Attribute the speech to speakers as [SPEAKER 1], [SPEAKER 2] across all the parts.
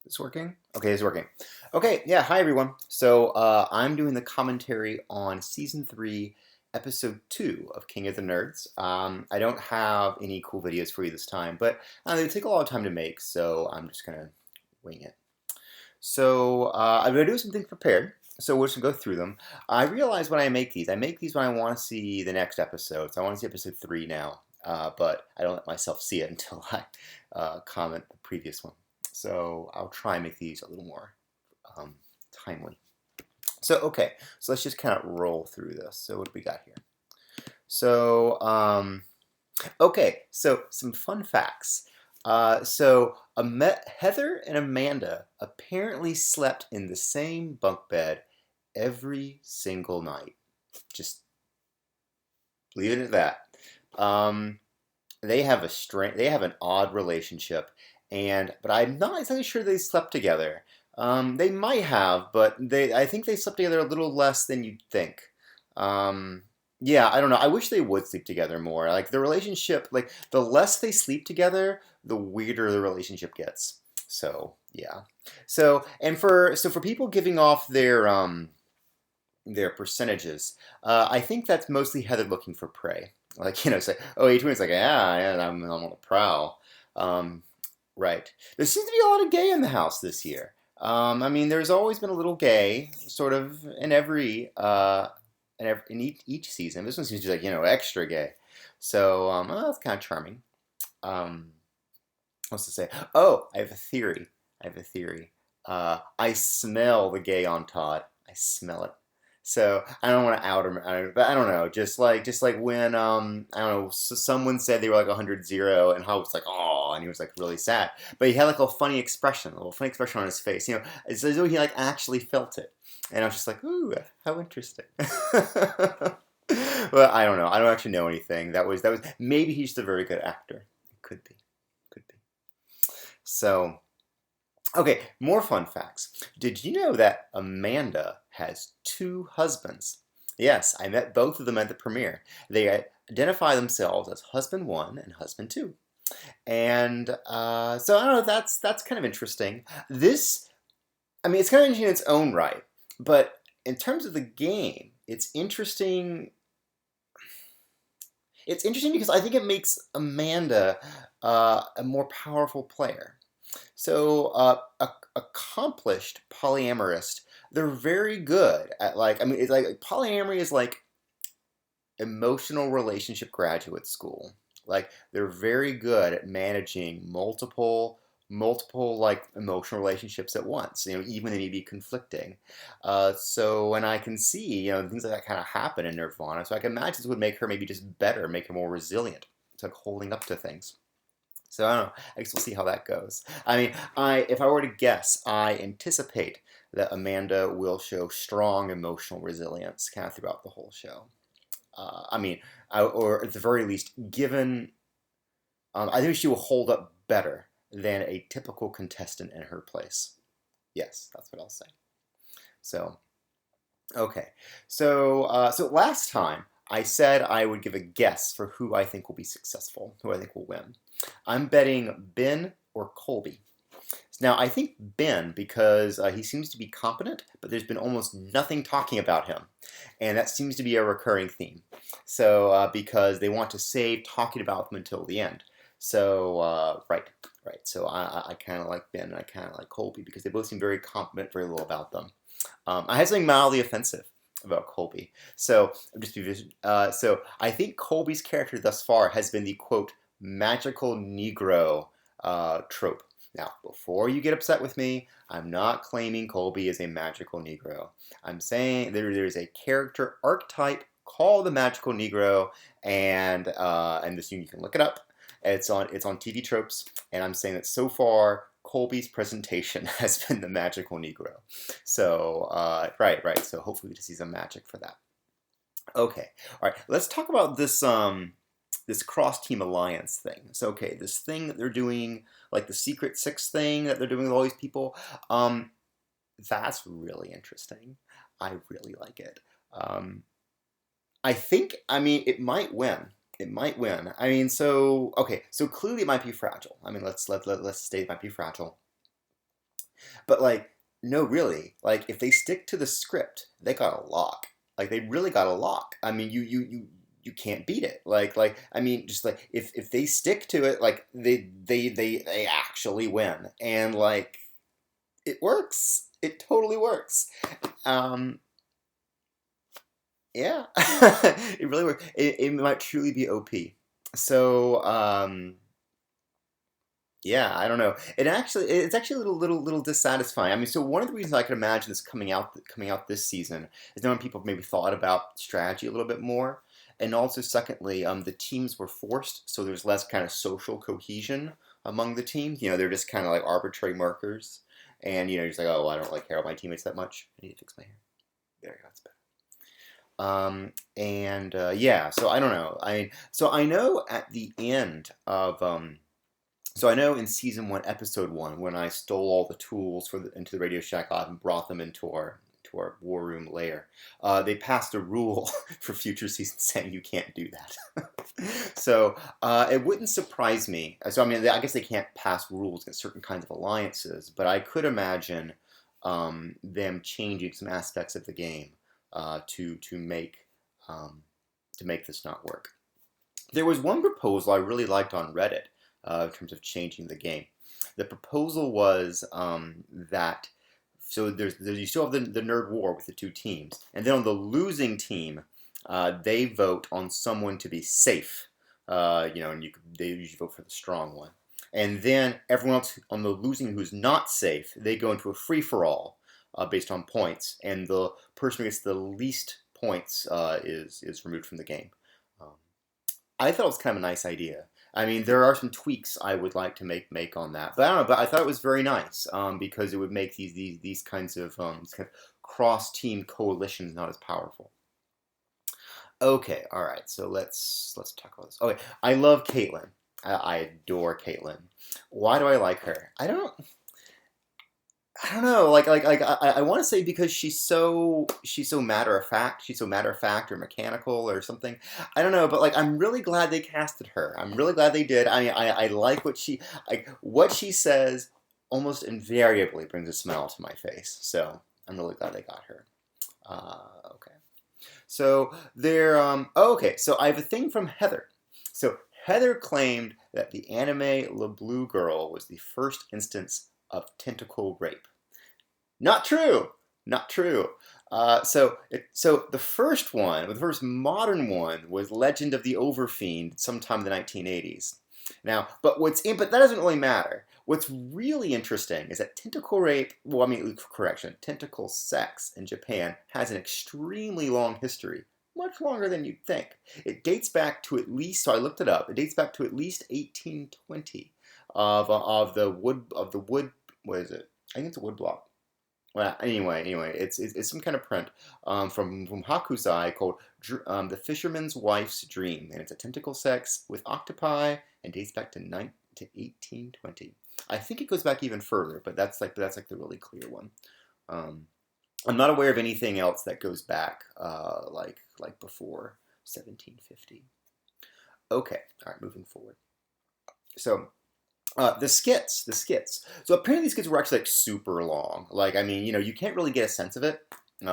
[SPEAKER 1] This working? Okay, it's working. Okay, yeah, hi everyone. I'm doing the commentary on Season 3, Episode 2 of King of the Nerds. I don't have any cool videos for you this time, but they take a lot of time to make, so I'm just gonna wing it. I'm gonna do something prepared, so we're just gonna go through them. I realize when I make these when I want to see the next episode, so I want to see Episode 3 now, but I don't let myself see it until I comment the previous one. So I'll try and make these a little more timely. So let's just kind of roll through this. So what do we got here? So some fun facts. Heather and Amanda apparently slept in the same bunk bed every single night. Just leave it at that. They have an odd relationship, but I'm not exactly sure they slept together. They might have, but I think they slept together a little less than you'd think. Yeah, I don't know. I wish they would sleep together more. Like the relationship, like the less they sleep together, the weirder the relationship gets. So yeah. For people giving off their percentages, I think that's mostly Heather looking for prey. Like, it's like, oh, A20's like, yeah, I'm on the prowl. Right. There seems to be a lot of gay in the house this year. There's always been a little gay, sort of, in each season. This one seems to be like, extra gay. That's kind of charming. What's to say? Oh, I have a theory. I smell the gay on Todd. I smell it. So I don't want to out him, but I don't know. Just like when I don't know, someone said they were like 100-0, and Hal was like, "Oh," and he was like really sad, but he had like a funny expression, on his face. It's as though he like actually felt it, and I was just like, "Ooh, how interesting." Well, I don't know. I don't actually know anything. That was maybe he's just a very good actor. Could be. So. Okay, more fun facts. Did you know that Amanda has two husbands? Yes, I met both of them at the premiere. They identify themselves as husband one and husband two. And I don't know, that's kind of interesting. It's kind of interesting in its own right, but in terms of the game, it's interesting. It's interesting because I think it makes Amanda a more powerful player. Accomplished polyamorist, they're very good at it's like polyamory is like emotional relationship graduate school. Like they're very good at managing multiple like emotional relationships at once. Even they may be conflicting. And I can see things like that kind of happen in Nirvana. So I can imagine this would make her maybe just better, make her more resilient. It's like holding up to things. So I don't know. I guess we'll see how that goes. If I were to guess, I anticipate that Amanda will show strong emotional resilience kind of throughout the whole show. Or at the very least, I think she will hold up better than a typical contestant in her place. Yes, that's what I'll say. So, okay. So last time I said I would give a guess for who I think will be successful, who I think will win. I'm betting Ben or Colby. Now, I think Ben because he seems to be competent, but there's been almost nothing talking about him. And that seems to be a recurring theme. Because they want to save talking about them until the end. Right. So I kind of like Ben and I kind of like Colby because they both seem very competent, very little about them. I had something mildly offensive about Colby. I think Colby's character thus far has been the, quote, magical Negro trope. Now, before you get upset with me, I'm not claiming Colby is a magical Negro. I'm saying there's a character archetype called the magical Negro, and this you can look it up. It's on TV Tropes, and I'm saying that so far Colby's presentation has been the magical Negro. So right. So hopefully we get to see some magic for that. Okay, all right. Let's talk about this this cross-team alliance thing. So, okay, this thing that they're doing, like the Secret Six thing that they're doing with all these people, that's really interesting. I really like it. It might win. So clearly it might be fragile. Let's state it might be fragile. But like, no, really, like if they stick to the script, they got a lock. Like they really got a lock. I mean, you can't beat it. I mean, just like if they stick to it, like they actually win, and like it works. It totally works. Um, yeah, it really works. It might truly be OP. So yeah, I don't know. It's actually a little dissatisfying. I mean, so one of the reasons I could imagine this coming out this season is that when people maybe thought about strategy a little bit more, and also secondly, the teams were forced, so there's less kind of social cohesion among the teams. You know, they're just kind of like arbitrary markers, and you know, just like, oh, I don't like care about my teammates that much. I need to fix my hair. There you go, that's better. Yeah, so I don't know. So I know at the end of so I know in season 1, episode 1, when I stole all the tools into the Radio Shack Live and brought them into our war room lair, they passed a rule for future seasons saying you can't do that. So it wouldn't surprise me. So I mean, I guess they can't pass rules against certain kinds of alliances, but I could imagine them changing some aspects of the game to make this not work. There was one proposal I really liked on Reddit in terms of changing the game. The proposal was that so you still have the nerd war with the two teams, and then on the losing team, they vote on someone to be safe. You know, and they usually vote for the strong one. And then everyone else on the losing who's not safe, they go into a free for all based on points, and the person who gets the least points is removed from the game. Um, I thought it was kind of a nice idea. I mean, there are some tweaks I would like to make on that, but I don't know. But I thought it was very nice because it would make these kinds of cross team coalitions not as powerful. Okay, all right. So let's talk about this. Okay, I love Caitlyn. I adore Caitlyn. Why do I like her? I don't know. I want to say because she's so matter of fact. She's so matter of fact or mechanical or something. I don't know, but like I'm really glad they casted her. I'm really glad they did. I mean, I like what she says. Almost invariably brings a smile to my face. So I'm really glad they got her. Okay. So there. Oh, okay. So I have a thing from Heather. So Heather claimed that the anime La Blue Girl was the first instance of tentacle rape. Not true. Not true. So the first one, the first modern one, was Legend of the Overfiend, sometime in the 1980s. Now, but that doesn't really matter. What's really interesting is that tentacle rape, well, I mean, correction, tentacle sex in Japan has an extremely long history, much longer than you'd think. It dates back to at least, so I looked it up. It dates back to at least 1820 of the wood. What is it? I think it's a wood block. Well, anyway, it's some kind of print from Hakusai called "The Fisherman's Wife's Dream," and it's a tentacle sex with octopi and dates back to 1820. I think it goes back even further, but that's like the really clear one. I'm not aware of anything else that goes back like before 1750. Okay, all right, moving forward. So the skits. So apparently these skits were actually like super long. Like, I mean, you know, you can't really get a sense of it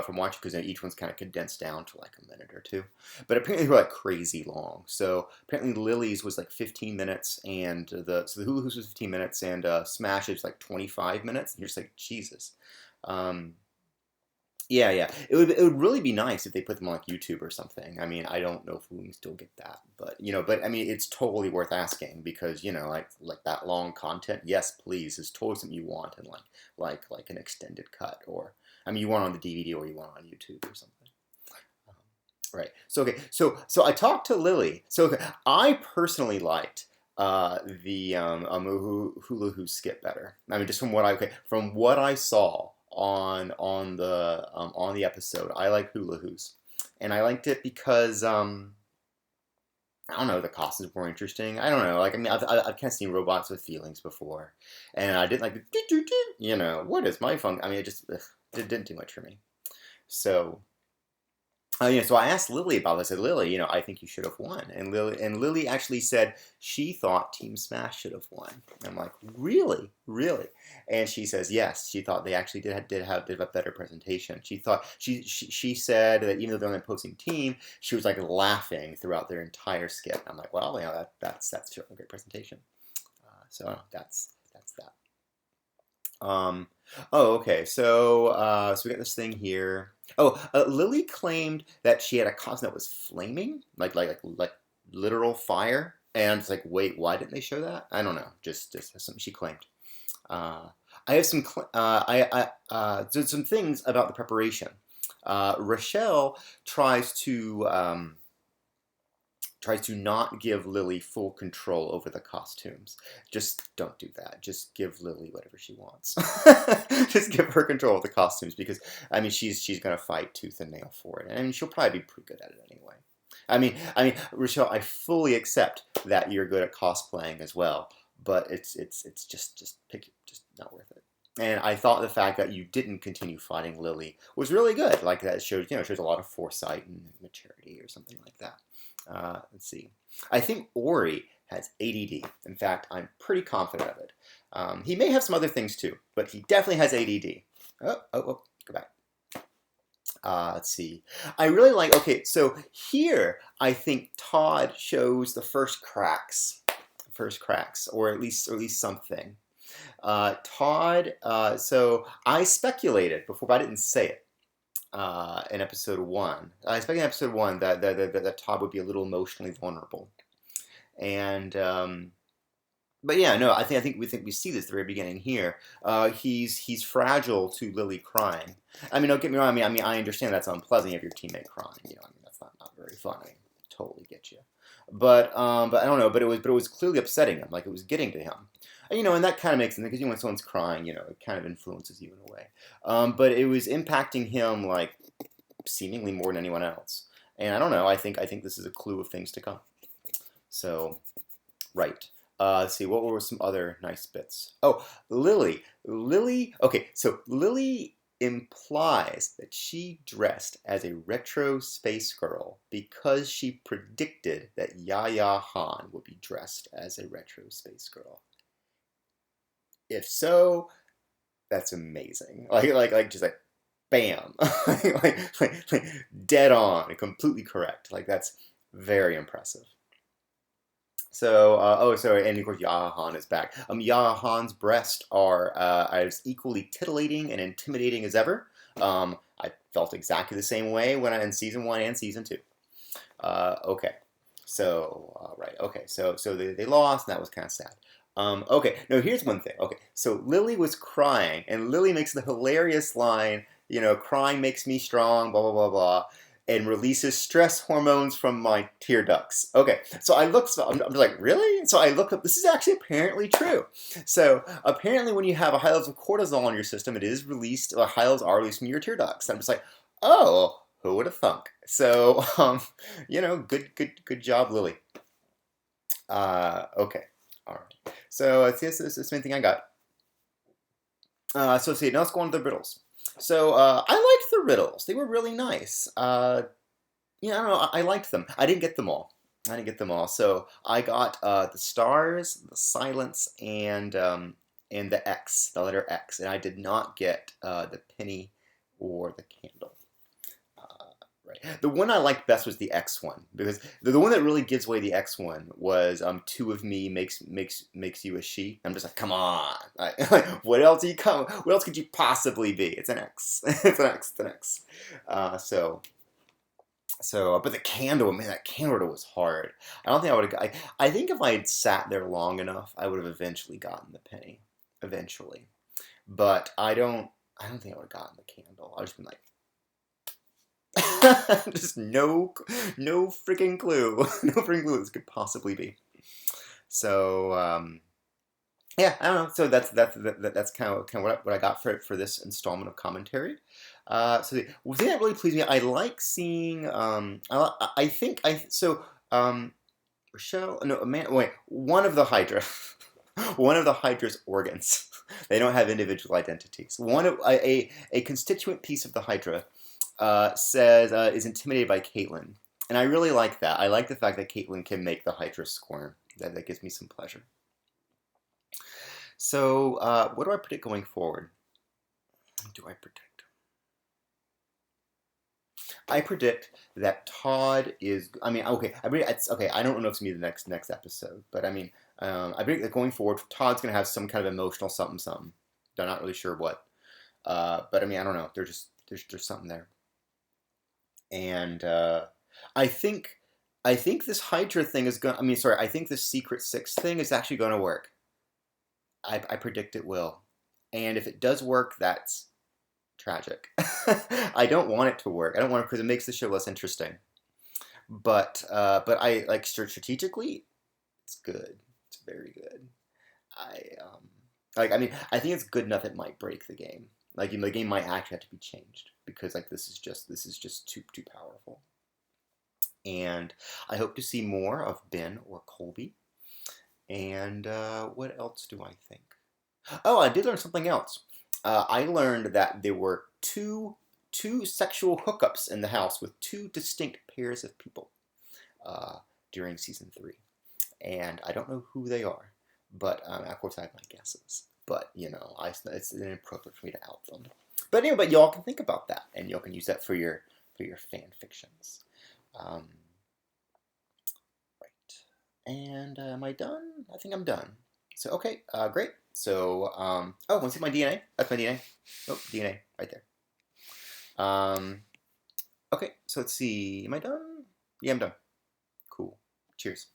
[SPEAKER 1] from watching because each one's kind of condensed down to like a minute or two. But apparently they were like crazy long. So apparently Lily's was like 15 minutes, and the Hula Hoops was 15 minutes, and Smash's like 25 minutes. And you're just like, Jesus. Yeah. It would really be nice if they put them on like YouTube or something. I mean, I don't know if we can still get that, but I mean, it's totally worth asking because like that long content. Yes, please, is totally something you want, and like an extended cut, or I mean, you want it on the DVD or you want it on YouTube or something. Right. So okay. So I talked to Lily. So okay, I personally liked the hula hoop skit better. I mean, just from what I saw on the episode. I like hula hoops, and I liked it because I don't know, the costumes were interesting. I don't know, like I mean, I've kind of seen robots with feelings before, and I didn't like the what is my fun? I mean, it just it didn't do much for me. So So I asked Lily about this. I said, Lily, I think you should have won. And Lily actually said she thought Team Smash should have won. I'm like, really, really? And she says yes. She thought they actually did have a better presentation. She said that even though they're on the opposing team, she was like laughing throughout their entire skit. I'm like, well, that's certainly a great presentation. So that's that. Okay. So we got this thing here. Lily claimed that she had a costume that was flaming, like literal fire. And it's like, wait, why didn't they show that? I don't know. Just something she claimed. I have there's some things about the preparation. Rochelle tries to not give Lily full control over the costumes. Just don't do that. Just give Lily whatever she wants. Just give her control of the costumes because, she's going to fight tooth and nail for it. She'll probably be pretty good at it anyway. Rochelle, I fully accept that you're good at cosplaying as well, but it's just not worth it. And I thought the fact that you didn't continue fighting Lily was really good. Like that shows a lot of foresight and maturity or something like that. Let's see. I think Ori has ADD. In fact, I'm pretty confident of it. He may have some other things too, but he definitely has ADD. Go back. Let's see. I really like. Okay, so here I think Todd shows the first cracks, or at least something. Todd. So I speculated before, but I didn't say it. In episode 1. I expect in episode 1 that Todd would be a little emotionally vulnerable. And but yeah, no, I think we see this at the very beginning here. He's fragile to Lily crying. Don't get me wrong, I understand that's unpleasant if your teammate crying. That's not very fun. Totally get you. But I don't know, but it was clearly upsetting him, like it was getting to him. And that kind of makes sense because when someone's crying, it kind of influences you in a way. But it was impacting him like seemingly more than anyone else. And I don't know. I think this is a clue of things to come. So, right. Let's see. What were some other nice bits? Oh, Lily. Okay, so Lily implies that she dressed as a retro space girl because she predicted that Yaya Han would be dressed as a retro space girl. If so, that's amazing. Just like, bam, like dead on, completely correct. Like that's very impressive. So, and of course, Yaha Han is back. Yaha Han's breasts are as equally titillating and intimidating as ever. I felt exactly the same way when in season 1 and season 2. Okay, so right, okay, so they lost, and that was kind of sad. Okay, no, here's one thing. Okay, so Lily was crying, and Lily makes the hilarious line, crying makes me strong, blah, blah, blah, blah, and releases stress hormones from my tear ducts. Okay, so I'm just like, really? So I looked up, this is actually apparently true. So apparently when you have a high levels of cortisol in your system, it is released, high levels are released from your tear ducts. I'm just like, oh, who would have thunk? So, good job, Lily. Okay. All right. So this is the main thing I got. So see, now let's go on to the riddles. So I liked the riddles. They were really nice. I don't know. I liked them. I didn't get them all. So I got the stars, the silence, and the X, the letter X, and I did not get the penny or the candle. Right. The one I liked best was the X one because the one that really gives away the X one was two of me makes you a she. I'm just like, come on, what else could you possibly be? It's an X. It's an X. But the candle, man, that candle was hard. I don't think I would have. I think if I had sat there long enough, I would have eventually gotten the penny. Eventually, but I don't think I would have gotten the candle. I would just been like. Just no freaking clue. No freaking clue this could possibly be. So yeah, I don't know. So that's kind of what I got for this installment of commentary. So the thing that really pleased me, I like seeing. Rochelle. No, man. Wait. One of the Hydra. One of the Hydra's organs. They don't have individual identities. One of a constituent piece of the Hydra says is intimidated by Caitlin. And I really like that. I like the fact that Caitlin can make the Hydra squirm. That gives me some pleasure. So, what do I predict going forward? Do I predict? I predict that Todd is. I mean, okay. It's okay. I don't know if it's gonna be the next episode, but I mean, I predict that going forward, Todd's gonna have some kind of emotional something something. I'm not really sure what, but I mean, I don't know. There's something there, and I think I think this Hydra thing is going. I mean, sorry. I think this Secret Six thing is actually going to work. I predict it will, and if it does work, that's tragic. I don't want it to work. I don't want it because it makes the show less interesting. But I like strategically, it's good. It's very good. I like. I mean, I think it's good enough. It might break the game. Like, you know, the game might actually have to be changed because like this is just too powerful. And I hope to see more of Ben or Colby. And what else do I think? Oh, I did learn something else. I learned that there were two sexual hookups in the house with two distinct pairs of people uh, during season 3, and I don't know who they are, but of course I have my guesses. But you know, it's inappropriate for me to out them. But anyway, but y'all can think about that, and y'all can use that for your fan fictions. Um, right. And am I done? I think I'm done. So okay, great. So oh, want to see my DNA? That's my DNA. Oh, DNA right there. Okay, so let's see. Am I done? Yeah, I'm done. Cool. Cheers.